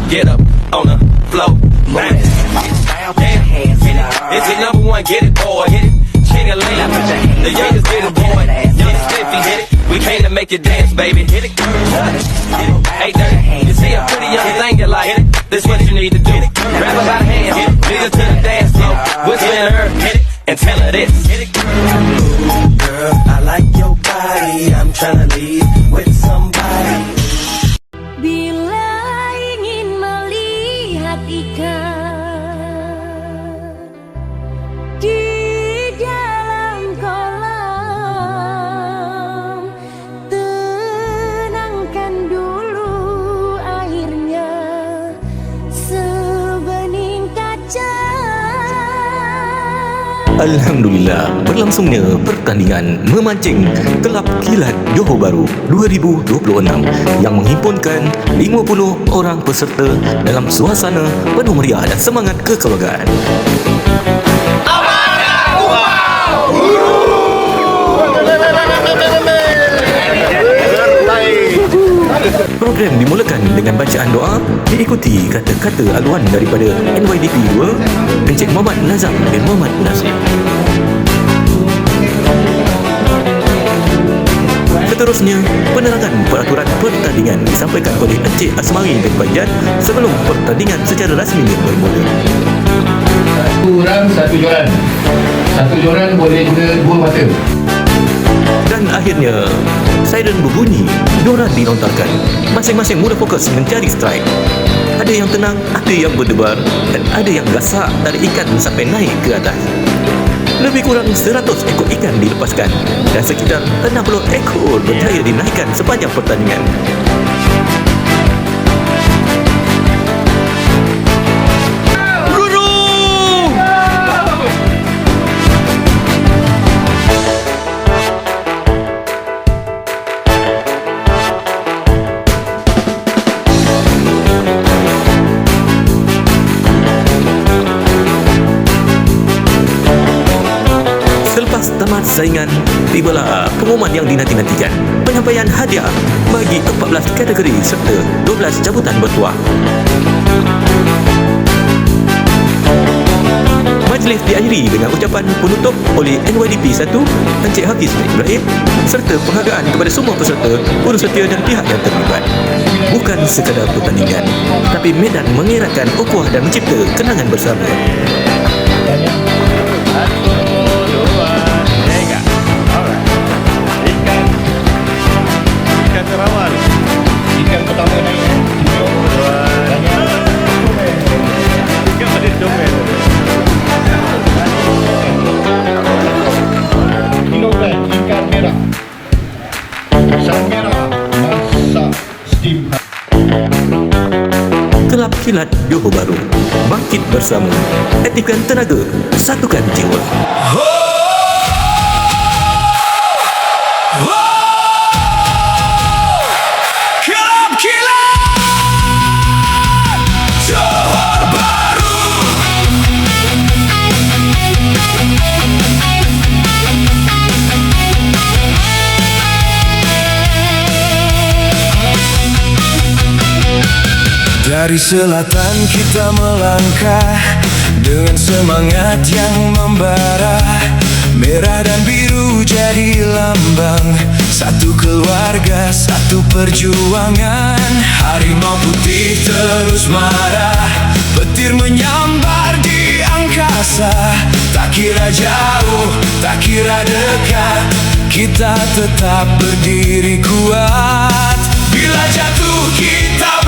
Get up on the floor. It's the number one, get it, boy. King of Lane, the youngest get it, boy. Youngest Cliffy, hit it. We came to make you dance, baby. Hit it. Hey, dirty. You see a pretty young thing you like. This what you need to do. Grab her by the hand, lead her to the dance floor. Whisper in her, hit it, and tell her this. Hit it. Ooh, girl, I like your body. I'm tryna leave with somebody. Bila ingin melihat ikan di dalam kolam, tenangkan dulu airnya sebening kaca. Alhamdulillah, berlangsungnya pertandingan memancing Kelab Kilat Johor Bahru 2026 yang menghimpunkan 50 orang peserta dalam suasana penuh meriah dan semangat kekeluargaan. Program dimulakan dengan bacaan doa diikuti kata-kata aluan daripada NYDP 2 Encik Muhammad Nazam bin Muhammad Nasir. Seterusnya, penerangan peraturan pertandingan disampaikan oleh Encik Asmari bin Bajan sebelum pertandingan secara rasmi bermula. Kurang satu joran. Satu joran boleh guna 2 mata. Dan akhirnya, siren berbunyi, joran dilontarkan. Masing-masing mula fokus mencari strike. Ada yang tenang, ada yang berdebar, dan ada yang gasak tarik ikan sampai naik ke atas. Lebih kurang 100 ekor ikan dilepaskan dan sekitar 60 ekor berjaya dinaikkan sepanjang pertandingan. Selepas tamat saingan, tibalah pengumuman yang dinanti-nantikan. Penyampaian hadiah bagi 14 kategori serta 12 cabutan bertuah. Majlis diakhiri dengan ucapan penutup oleh NYDP 1 Encik Hafiz bin Ibrahim serta penghargaan kepada semua peserta, urusetia dan pihak yang terlibat. Bukan sekadar pertandingan, tapi medan mengeratkan ukhuwah dan mencipta kenangan bersama. Kelab Kilat Johor Bahru, bangkit bersama, aktifkan tenaga, satukan jiwa. Kelab Kilat Johor Bahru. Dari selatan kita melangkah dengan semangat yang membara. Merah dan biru jadi lambang, satu keluarga, satu perjuangan. Harimau putih terus marah, petir menyambar di angkasa. Tak kira jauh, tak kira dekat, kita tetap berdiri kuat. Bila jatuh kita